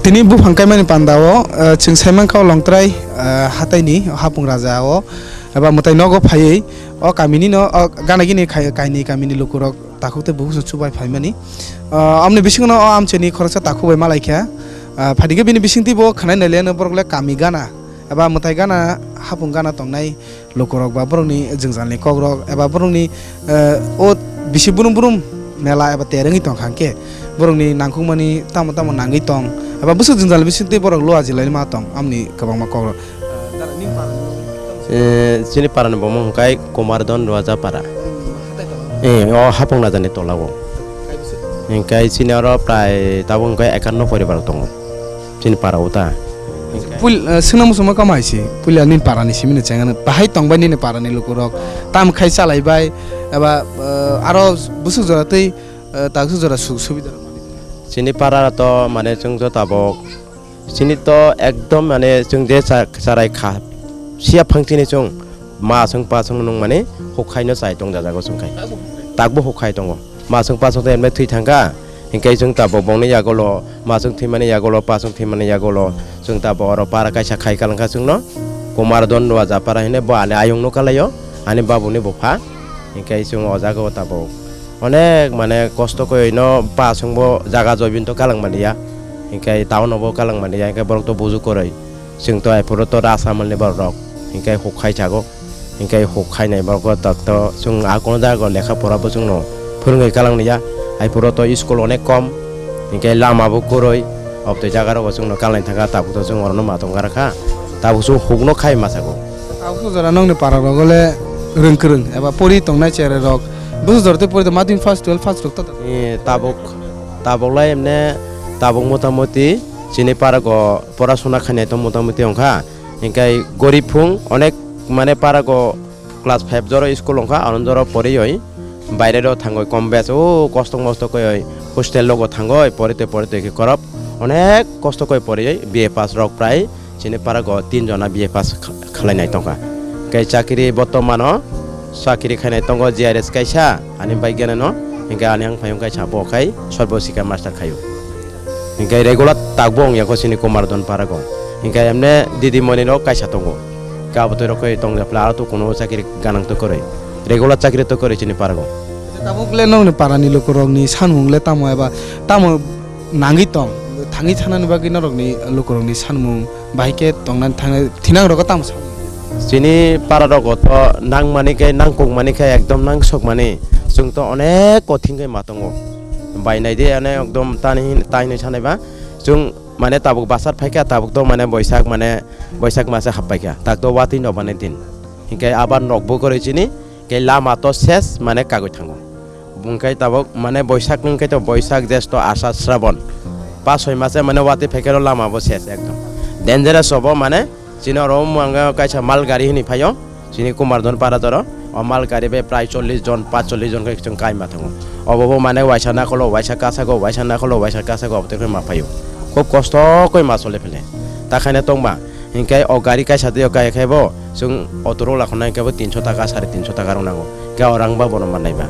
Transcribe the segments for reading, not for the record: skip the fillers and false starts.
tini bu phangkai mani pandao ching saimang kau longtrai hatai ni hapung raja o eba mutai nogo phai o kamini no gana gini kaini kamini lukurok takute bu chubai phai mani amne bising no am cheni khorsa takubai malai kya phadige bini bisingti bo khanai nale no borokle kami gana eba mutai gana hapung gana tongnai lukurok ba borokni jingjalni kogrok eba borokni o bisi burum burum mela eba terengi tong khangke borokni nangkukmani tamo tamo nangi tong aba busu jinjal bisinte borok loa jilai ma tong amni kabang ma kog sini paran bomong kai Komardon Raja para o hapong na jani tolawo kai sini aro prai tabong kai 51 poribar tong sini para uta pul singna musuma kamaisi pul anin parani simine changana bahai tongbani ne parani lukurok tam khai chalai bai aba aro busu joratei taksu jora সুবিধা sini para to mane chung jo tabok sini to ekdom mane chung je sarai kha sia phangtini chung ma chung pa chung nung mane hokhai no sai tong jaga go chung kai takbo hokhai tong ma chung pa chung te me thui thanga hinkai chung tabok bong ne yagolo ma chung thi mane yagolo pa chung thi mane yagolo chung tabok ro para kai sa khai kalangka chung no Komardon Raja para hine bo ane ayung no kalayo ane babu ne bofa hinkai chung o jaga go tabok অনেক মানে কষ্ট কই ন পা সংবো জায়গা জয়বিন তো কালাং মানিয়া Inkai town হবো কালাং মানিয়া ইনকাই বরক তো বুজু করাই जों तो आइफोर तो रासा मानले बरक इनकाय होखाय जागो इनकाय होखाय नाय बरक तक तो जों आकोन जागो लेखा फराबो जों न फोरोंगै कालांनिया आइफोर तो स्कुल अनेक कम इनकाय लामाबो करय अब तो जागाराव जों न कालाय थागा ताबो तो जों अरनो मातंगारखा ताबो जों होगनो खाय मासागो ताबो जरा नंगने पारा रगले रोंकरों एबा परि तंनाय चेरे रक बुझ जरते परि मादिन फार्स्ट 12 फार्स्ट रक ताबोकलाय एमने ताबोक मोटामोटी चिनि पारागो पড়াশোনা खानाय तो मोटामोटी अंखा इनकाय गरीब फुं अनेक माने पारागो क्लास 5 जरो स्कुल अंखा आनंदरो परिय বাইরেরও থাঙ্গই কম বেচ ও কষ্ট মস্ত কই হোস্টেল লগো থাঙ্গই পড়তে কি করব অনেক কষ্ট কই পড়ি বিএ পাস রক প্রায় চিনি পারাগো 3 জনা বিএ পাস খালাইনাই তঙ্কা কাই চাকরি বর্তমান চাকরি খাইনাই তঙ্গ জিআরএস কাইসা আনি বাইগেন ন ইনকা আনি আং ফায়ং কাইসা বখাই সর্বশিক্ষা মাস্টার খায়ু ইনকা রেগুলার তাকবং ইয়াকো চিনি Komardon পারাগো ইনকা এমনে দিদি মনি রক কাইসা তঙ্গ কাবতো রকই তঙ্গ প্লা তো কোনো চাকরি গানাং তো করে रेगुलार चाकरी तो करे चिनि पारगो ताबुकले नंगने पारानि लोकरगनि सानमुंगले तामो एबा तामो नांगि तंग थांगि थानानि बागि नरगनि लोकरगनि सानमुं बाइके तंगनान थांग थिनां रग तामो चिनि पारारग तो नांग मानिके नांगकुक मानिके एकदम नांगसक माने जों तो अनेक कथिंगै मातंगो बायनाय दे अने एकदम तानि सानायबा जों माने ताबुक बासार फायका ताबुक तो माने बैसाख मासे हाबबायका ताक तो वाति नबाने दिन हिंकाय आबार नकबो करे चिनि के लामा तो शेष माने कागज थांगो बुंकाय ताबक माने बैसाख नंकाय तो बैसाख ज्येष्ठ आषाढ़ श्रावण 5-6 मासे माने वाति फेकेरो लामाबो शेष एकदम डेंजरस हबो माने चिनो रम आंगा कायसा माल गाड़ी हिनि फायो चिनि Komardon पारा दर माल गाड़ी बे प्राय 40 जन 45 जन के जों कायमा थांगो अबबो माने वाइसा नाखलो वाइसा कासागो अबते मा फायो खूब कष्ट कय मासले फेले ताखाने तंबा हिंकाय अ गाड़ी कायसा दियो काय खायबो जों अटरो लाखनाय केबो 300 टाका 350 टाका रंनांगो गाव रांबा बरम माननायबा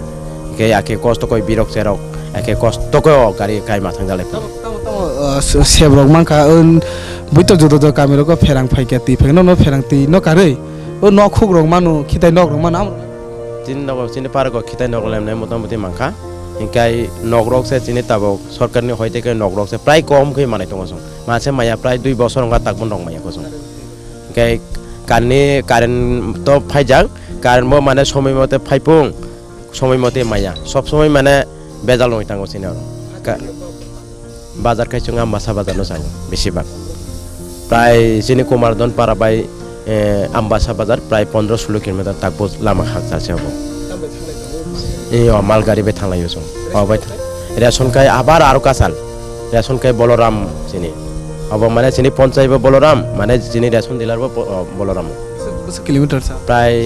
के आके कष्ट कय बिरक सेरक आके कष्ट कय गाड़ी काय माथांगाले सेब्रक मानका बुइतो जदो कामेरो को फेरां फाइके ति फेनो न फेरां ति न कारै ओ न खुग्रक मानु खिताय नग्रक मान आम दिन नगो चिनि पारगो खिताय नगलेमने मोटामोटी मानखा हिंकाय नग्रक से चिनि ताबो सरकारनि होयते के नग्रक से प्राय कम खै माने दङ जों मासे माया प्राय 2 बছर अंगा ताकबन दं माया को जों हिंकाय কারেন্ট তো ফাইজাক কারেন্ট মানে সময় মতে ফাইপুং সময় মতে মাইয়া সব সময় মানে বেজাল নয় থাকো চিনি আর বাজার খাইছো আমবাসা বাজার যাবো বেশিরভাগ প্রায় চিনি কুমারদন পারাবাই আমবাসা বাজার প্রায় 15-16 কিলোমিটার থাকবো লামা হাক যাচ্ছে হবো এই মাল গাড়ি বে থাংলাইও সং অবাই রেশন কাই আবার আরো কাসাল রেশন কাই বলরাম চিনি अब মানে চিনি পঞ্চায়েত বলরাম মানে চিনি রেশন ডিলার বলরাম কিলোমিটার প্রায়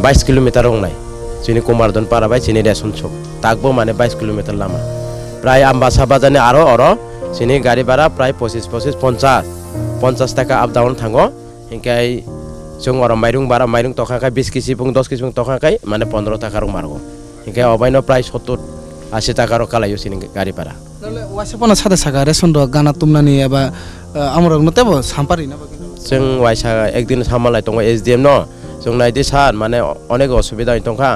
22 কিলোমিটার নাই চিনি কুমারদন পারাবাই চিনি রেশন সব তাকবো মানে 22 কিলোমিটার লামা প্রায় আমবাসা বাজারে আরো চিনি গাড়ি ভাড়া প্রায় 25-50 টাকা আপ ডাউন থাঙ্গো হিংকাই जों माइरं बारा माइरं तखाखाय 20 केजि बुं 10 केजि बुं तखाखाय माने 15 टाका रं मारगो हिंकाय अबायनो प्राय 70-80 टाका र कालायो सिनि गाड़ी भाड़ा তাহলে ওয়াইসাপনা সাদা সাগা রেশন গানা তুমনানি এবা আমরক নতেব সাম্পারি না जों वाइसा एकदिन सामालाय दङ एसडिएम न जों नायदि सान माने अनेक असुबिदा दंखा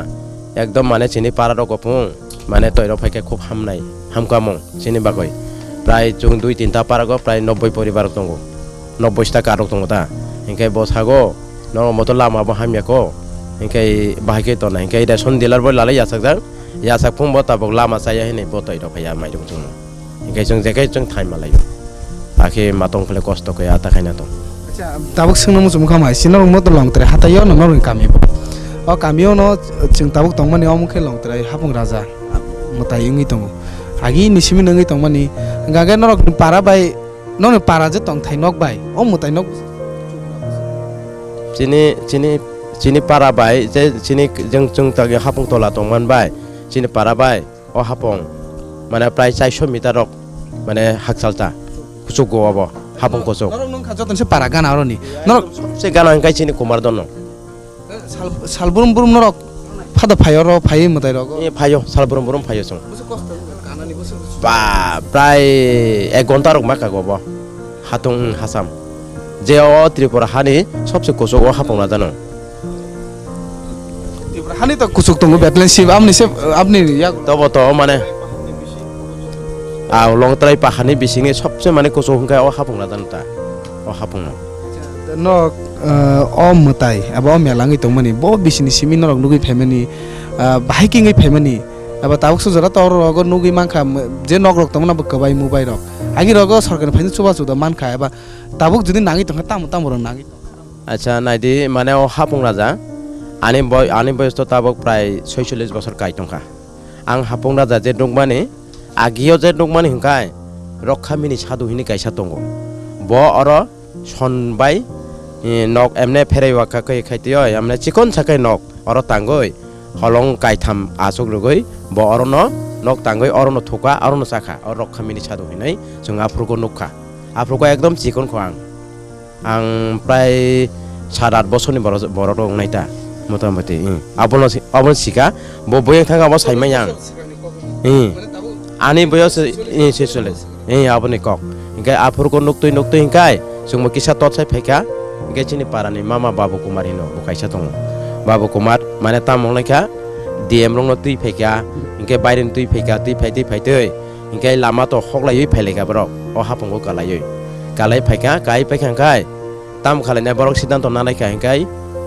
एकदम माने सिनि पारा र गफुं माने तयरो फायके खूब हामकामं सिनि बागै प्राय जों 2-3 टा पारागो प्राय 90 परिबार दङ 90 टाका रक दङ दा हिंकाय बसागो न मतो लामा बो हामियाको हिंकाय बाहायके त ना हिंकाय रेशन डिलार बो लालै यासाक फुं बता बो लामा साया हिने बतय र फया माइरं जों हिंकाय जों जेखाय जों टाइम मालायो आखे मातंग फले कष्ट गया ताखायना दं আচ্ছা তাবুক सोंनो मुजुम खामाय सिनाव मतो लंगतरे हातायो न नरं कामिबो अ कामियो न जों ताबुक तंमानि अमुखे लंगतरे हापुं राजा मताय इंगि दङ आगि निसिमि नंगि तंमानि गागे नरक पारा बाय नन पारा जे तंग थाइ नक बाय अ मताय नक चिनी पारा बाय जे चिनी जों तागे हापुं तला दंमान बाय चिनी पारा बाय अ हापुं माने प्राय 400 मिटार माने हाकसालता कुसुक गोवाबो हापुं कुसुक नरक नंग खाजतन से पारा गाना रनि नरक से गाना हिंकाय चिनी कुमार दन सालबुरुम बुरुम नरक फादा फायर फाय मताय रग ए फायो सालबुरुम बुरुम फायो जों बा प्राय 1 घन्टा रक माका गोबो हातुं हासाम जे त्रिपुरा हानि सबसे कुसुक हापुंना जानो त्रिपुरा हानि त कुसुक दङ बेटलेनशिप आपनि या तब तो माने आ लंगत्राय पाखानि बिसिनि सबसे माने कुसुक हिंकाय हापुंना जानता हापुंना न अ मताय अब मेलाङै दंमानि ब बिसिनि सिमि नरक नुगै फेमिनि बाहायकिङै फेमिनि अब ताबुक सुजरा तर रग नुगै मानखा जे नगरक तमना बकबाय मुबाय रक आगि रग सरकार फाइनो सुबा सुदा मानखा एबा ताबुक जुदि नाङि तंखा ताम र नाङि अच्छा नायदि माने हापुं राजा आनि बयस तो ताबुक प्राय 46 बছর काय तंखा आं हापुं राजा जे दंमानि आगियो जे दंमानि हिंकाय रखामिनि सादुहिनि गायसा दङ ब अर सनबाय नक एमने फेरायवाका कै खायतिय एमने चिकन साकै नक अर तांगै हलं कायथाम आसुक रुगै ब अरन नक तांगै अरन थोका अरन साखा अर रखामिनि सादुहिनै जों आफुरको नुखा आफुरको एकदम चिकन खो आं प्राय 7-8 বছরनि बर दं नायता मतामति अबन सिका ब बयं थांगा ब साइमाय आं आनि बयस सेसले आबनि कक हिंकाय आफुरको नुक्तै हिंकाय जों किसा तत्साय फैका हिंकाय चिनि पारानि मामा बाबु कुमार हिनो बखायसा दङ बाबु कुमार माने तामंलायखा डीएम रंनो तुइ फैका हिंकाय बायरेन तुइ फैका तुइ फायदै हिंकाय लामा तो हगलायै फैलायगा बरक अ हापुंगो गालाय फैका गाय फैखांखाय ताम खालायनाय बरक सिद्धांत नानायखा हिंकाय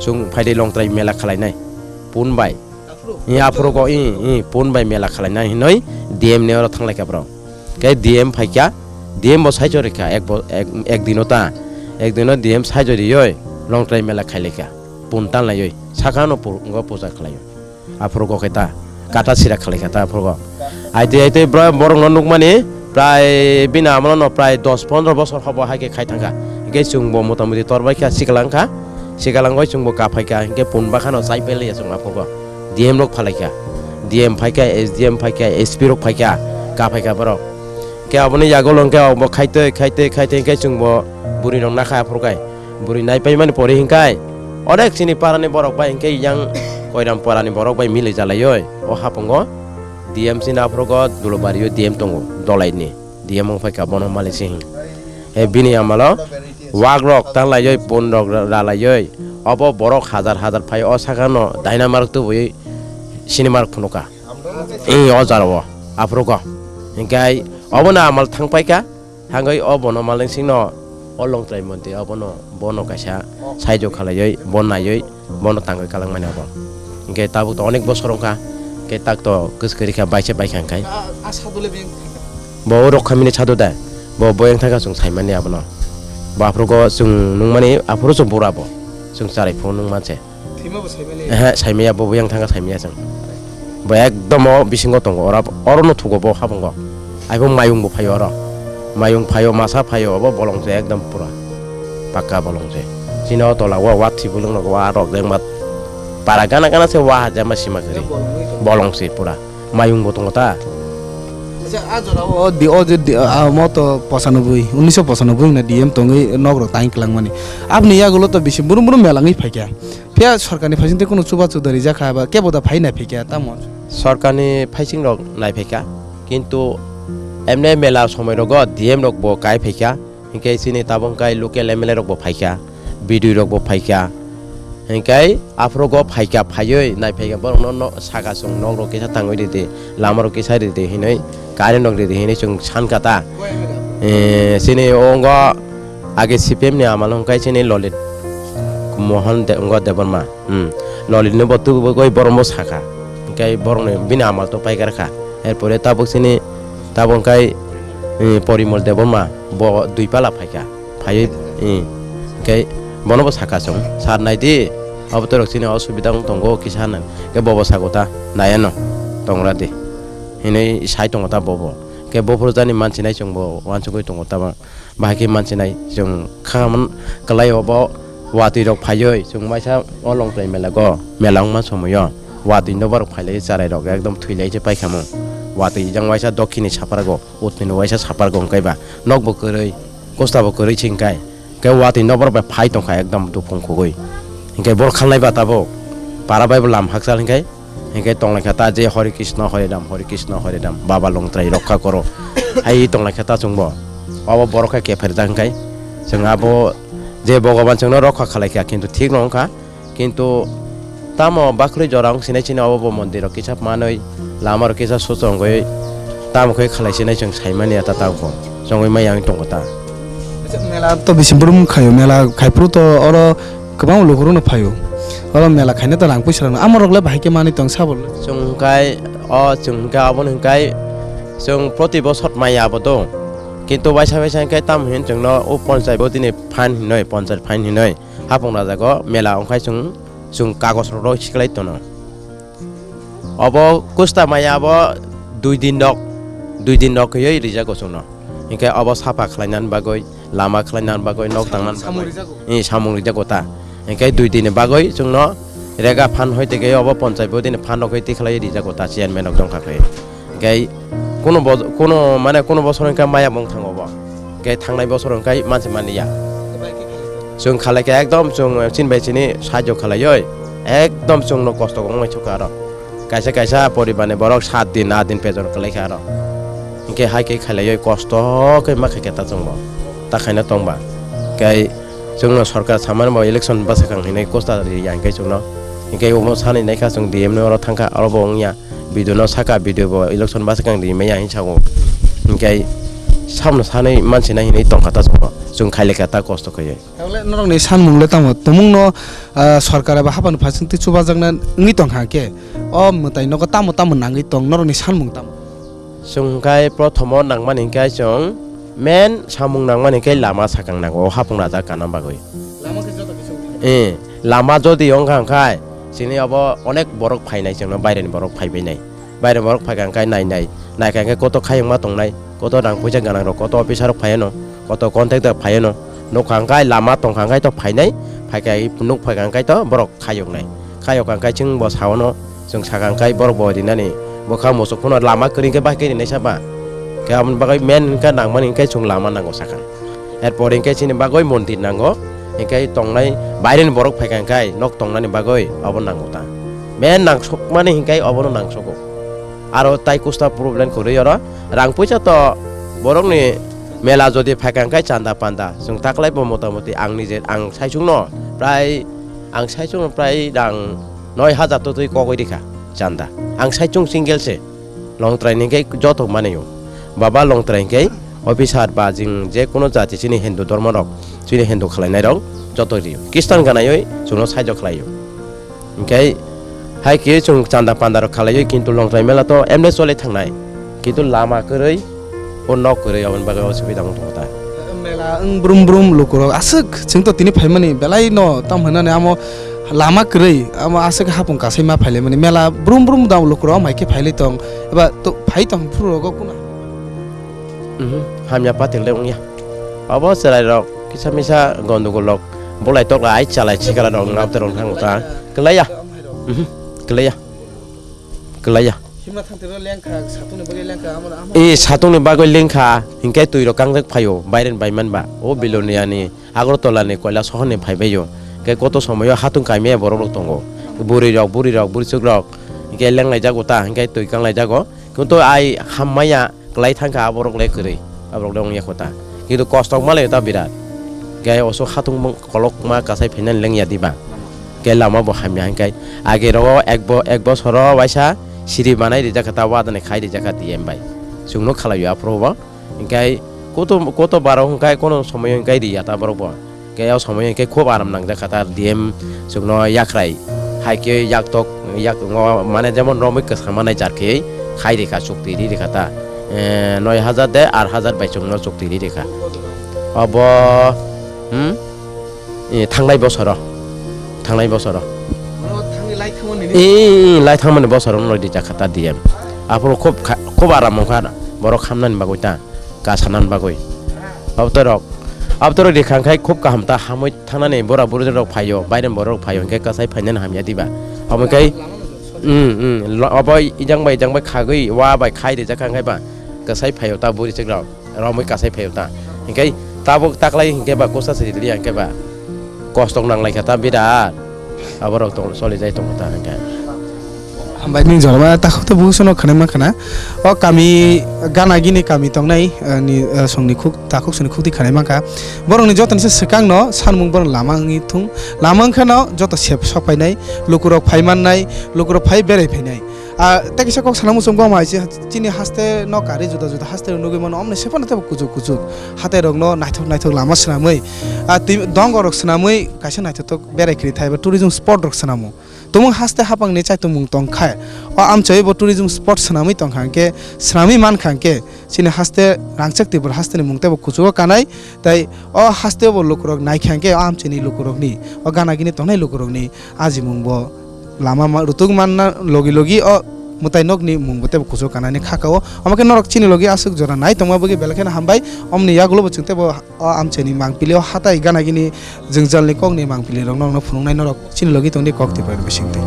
जों फायदै लंत्राय मेला खालायनाय पुनबाय आफुरको पुनबाय मेला खालायनाय हिनै डीएम नेवर थांलायका बरक गाय डीएम फैका डीएम बो साइजरेखा एक दिनो डीएम साइजरियै लंत्राय मेला खायलेखा पुनतान लायै साखानो पुंगो पूजा खालायो आफुरको खैता काटा सिरा खालायखा ता आफुरको आइते बरं नुकमानि प्राय बिना आमन प्राय 10-15 বছর हबो हाके खायथांखा हिंके जोंबो मोटामोटि तरबायखा सिगालांगै जोंबो काफायखा हिंके पुनबाखानो साइपेलिया जों आफुरको डीएम रक फालायखा डीएम फायखा एसडीएम फायखा एसपी रक फायखा काफायखा बरक के aboni yagolong ke ob khaite ke chungbo buri rong na kha phurkai buri nai pai mani pori hingkai onek sini parani borok bai hingkai yang koiram parani borok bai mili jalayoi o hapungo DMC na phurgo dulobariyo DM tongo dolaini DM ong faika bono malisi hing e bini amalo wagrok tang layoi pondok ralayoi obo borok hazar phai o sakano dynamar tu boi sinimar phunuka o jarawo afrugo hingkai obona amal thangpaika hangai obono maleng singno o long trai monte abono bono kaisa saijo khalayoi bonnayoi bono tangoi kalangmani abo ingke tabu to onek bosor ongka ke tak to kuskeri kha baise baikangkai asadule beng bo rokhamini chado da bo boyang thaka sung saimani abono ba afrogo sung nungmani afro sung borabo sung sarai phone nung manche thimabo saimani saimaya bo boyang thanga saimaya sung bo ekdom bisingo tongo ora orono thugo bo habongo aibong mayung bo phayo oro mayung phayo masa phayo bo bolongje ekdom pura pakka bolongje sino tola wa wathi bulung no wa rok dengmat para gana gana se wa jama sima kari bolongse pura mayung bo tongo ta মতো 1995 না DM তঙ্গই নগর তাই ক্লাংমানি আপনি ইয়াগুলো তো বেশি Bru Bru মেলাঙই ফাইকা ফিয়া সরকারনি ফাইজিনতে কোনো চুবা চুদারি জাখা বা কেবদা phi না ফাইকা তামন সরকারনি ফাইসিং rock নাই ফাইকা কিন্তু এমনে মেলা সময় রগ ডিএম রক bo kai ফাইকা হিংকে সিনি তাবং kai লোকাল এমএলএ রক bo ফাইকা বিডি রক bo ফাইকা হিংকাই আফরগ ফাইকা ফাইয়ই নাই ফাইকা বরং ন সাগা সং নগ রক কেসা তাঙ্গই দিতে লামার কেসা দিতে হিনই কারে নগ দিতে হিনই সং সানকাতা সিনি অঙ্গ আগে সিপিএম নি আমাল হংকাই সিনি ললিত মোহন অঙ্গ দেবর্মা ললিত নি বতু গই বরম সাখা হিংকাই বরং বিনা আমাল তো পাইকার খা এরপরে তাবক সিনি তাবংকাই পরিমল দেবর্মা ব দুই পালা ফাইকা ফাইয় হিংকাই বনব সাকা সং সার নাইদি অবতরক সিনি অসুবিধা দঙ্গ কিসান কে বব সাগতা নায়ানো দংরা দে হিनै সাই দংতা Bob ke bofur jani manchi nai chung bo wansugoi tongo taba bahaki manchi nai chung khamon kalai obo wati rok phayoi chung maisa olong play mela go melang ma somoyo wati no bar phailai charai rok ekdom thuilai je paikhamu wati jang waisa dokhini sapar go utni no waisa sapar go kaiba nok bo koroi kosta bo koroi chingkai ke wati no bar phai tongkha ekdom dupong khogoi hinkai bor khalnai ba tabo para bai lam haksal hinkai hinkai tonglai khata je hare krishna hare ram baba longtrai rokha koro ai tonglai khata chungbo abo borokha ke ferda hinkai जों abo je bhagavan chungno rokha khalai kha kintu thik nongkha kintu tamo bakhri jorang sinai chini abo mondir kisap manoi lamar kisa sochongoi tam khoi khalai sinai chung saimani ata tangko jongoi mayang tongota মেলা তো বেশি বুরুম খায়ো মেলা খাইপ্রু তো or গোবাं লোকরুনো ফায়ো or মেলা খাইনে তো রাং পয়সা আমার রগলে ভাইকে মানি তং সাবল jungkai jungkai abon hingkai jung proti bosor mai abodo kintu waisa hingkai tam hin jungno o ponchai bodini phan hinoi ponchai phan hinoi hapong rajago mela ongkai jung kagos ro siklai tono abo kusta mai abo 2 din nok yoi rijago sungno hingkai abo sapa khlainan bagoi lama khlainan bagoi nok tangnan samung rijago ta hingkai 2 din bagoi jungno rega phan hoite ge abo ponchai bodini phan ok hoite khlai rijago ta chairman ok jongkha khai hingkai কোনো মানে কোনো বছর Hakka মায়া বং থাঙ্গবো কে থাंनाय বছর হংকাই মানসি মানিয়া जों खालायके एकदम जों चिनबाय चिनि साहाय्य खालायoi एकदम जोंनो कष्ट गंगाय छका आरो कायसा कायसा परिबारनि बरक 7 दिन 8 दिन पेजर खालायखा आरो इनके हायके खालायoi कष्ट कै माखायके ता जोंबो ताखायना तंबा कै जोंनो सरकार सामान बो इलेक्शन बासाखां हिनाय कष्टा यांकै जोंनो इनके ओमो सानै नायखा जों डीएम नो थांखा आरो बंगिया बिदुनो साका बिदुबो इलेक्शन बासाखां दिमेया हिसागो इनके सामनो सानै मानसि नायनै तंखाता जों खायलेखाता कष्ट खयै তাহলে নরংনি সানমুংলে তামো তমুংনো সরকার বা হাবান ফাসিনতি চুবাজাংনা ngi tong hake o mutai no tamo tamo nangi tong noroni sanmung tam जोंखाय प्रथम नांमान हिंखाय जों मेन सामुं नांमान हिंखाय लामा साखां नांगौ हाफुं राजा कानाम बागै लामा जदि अंखांखाय जोंनि अब अनेक बरक फायनाय जोंनो बायरानि बरक फायबायनाय बायरानि बरक फायखांखाय नायखांखाय कत खायमा तंनाय कत रां फैसा गानां कत अफिसार फायनो कत कन्ट्रेक्टर फायनो नखांखाय लामा तंखांखाय तो फायनाय फायखाय नुक फायखांखाय तो बरक खायखांखाय जों ब सावनो जों साखांखाय बरक बदिनानि बखा मोसखनो लामा करिंखाय बायखायनाय साबा गाबोन बागै मेन हिंखा नांमान हिंखाय जों लामा नांगौ साखां एरपर हिंखाय सिनि बागै मन्दिर नांगौ हिंखाय तंनाय बायरानि बरक फायखांखाय नक तंनानि बागै अब नांगौ ता मेन नांसक माने हिंखाय अबनो नांसगौ आरो ताइ कुस्ता प्रब्लेम खरै आरो रां फैसा तो बरकनि मेला जदि फायखांखाय चान्दा पान्दा जों ताकलायबो मतामति आंनि जे आं सायसुंनो प्राय रां 9000 तो तै कगै दिखा चान्दा आं सायसुं सिंगेलसे लं ट्रेनिंगै जत मानेयो बाबा लं ट्रेनिंगै अफिसार बा जों जे कोनो जाति जोंनि हिन्दु धर्म रक जोंनि हिन्दु खालायनाय रक जत रियो ख्रिस्टान गानायै जोंनो साहाय्य खालायो ओंखाय हायके जों चान्दा पान्दा खालायो किन्तु लं टाइम मेला तो एमने चले थांनाय किन्तु लामा कोरै ओ न कोरै अबन बागा असुबिदा दंता मेला ब्रुम ब्रुम लुकुरक आसक जोंथ' तिनि फाइमानि बेलाय न तम होनानै आमो लामा कोरै आमो आसक हापुं कासै मा फाइले माने मेला ब्रुम ब्रुम दाउ लुकुरक माइके फाइले तं एबा तो फाइ तं फुरक कुना hamya patil leung ya abo serai rok kisa misa gondogol rok bolai tok ai chalai chikala rok ngap terong thang ta kelaya kelaya हिमना थांतेरो लेंखा सातुनि बगे लेंखा आमोना e satungni bagoi lengkha hingkai tuiro kangjak phayo bairen baimanba o biloniani agortolani koila sohoni phaibayo ke koto somoyo hatung kaime borok tongo buri chuk rok hingkai lenglai jago ta hingkai tui kanglai jago kunto ai hammaya klai thangka aborok le kri aborok dong yakota কিন্তু কষ্ট মালে তা বিরাট গায় অসো হাতুং কলক মা কাসাই ফেনান লেংয়া দিবা গে লামা বহামিয়া গায় আগে র এক বছর বাইসা সিঁড়ি বানাই রে জাকাতা ওয়াদানে খাই রে জাকা দিয়েম বাই সুংনো খালাইও আপ্রবা গায় কত বারো গায় কোন সময় গায় রিয়া তা বরব গায় সময় গায় খুব আরাম নাং জাকাতা দিয়েম সুংনো ইয়াকরাই হাইকে ইয়াকতক মানে যেমন রমিক সামানাই জারকে খাই রেখা শক্তি রেখাতা 9,000 দে 8,000 বাইচংनो চুক্তি রেখা अब थांनाय बोसोर थांनि लाइ थांमोनि लाई थांमोन बोसोर नयदि जाखाता दिएम आपरो खूब आराम खा बर खामनान बागयता गासानान बागय अब देखांखाय खूब गाहामता हामै थांनानै बरा बुरि रक फायो बायरेन बरक फायो के कासाय फाइनान हामिया दिबा हमकै अब इजांबाय खागै वा बाय खाइ रे जाखांखाय बा कासाय फायो ता बुरि चग्राव रमै कासाय फायो ता हिंकै ताबो ताकलाय हिंकै बा कोसा सिरि हिंकै बा कष्ट नांलाय खाता बिराद आबरक तो सलि जाय दं ता हिंकै हामबाय नि जरबा ताखौथ' बुसनो खनेमा खना अ कामी गानागिनि कामी तंनाय नि संनि खुक ताखुक सनि खुक्ति खनेमा का बरंनि जतनसे सकांग न सानमुं बरं लामांनि थुं लामांखानो जत सेप सपायनाय लुकुरक फाइमाननाय लुकुरक फाइ बेराय फैनाय ताकिसा कक सानामु समगो माइसे चिनि हास्ते न कारि जुदा जुदा हास्ते नुगै मन अमने सेफन तब कुजुक हाते रंगनो नायथक लामा सनामै दंग रक सनामै काइसा नायथक बेरायखरि थायबा टुरिजम स्पॉट रक सनामु तुम हास्ते हापांनि चाइतो मुं तंखाय अ आमचै बो टुरिजम स्पॉट सनामै तंखांके सनामै मान खांके चिनि हास्ते रांचकति बर हास्तेनि मुं तब कुजुक कानाय ताइ अ हास्ते बो लुकुरक नायखांके आमचैनि लुकुरकनि अ गानागिनि तंनाय लुकुरकनि आजि मुंबो लामा रुतुग मानना लोगी अ मुताय नगनि मुंबते कुजो कानानि खाकाओ अमके नरक चिनि लोगी आसुक जरा नाय तंमा बगे बेलखेन हामबाय अमनि यागलो बचंते बो आमचेनि मांगपिलिओ हाताय गानागिनि जोंजालनि कगनि मांगपिलि रंनो फुनुंनाय नरक चिनि लोगी तंनि कक्ति पर बिसिंते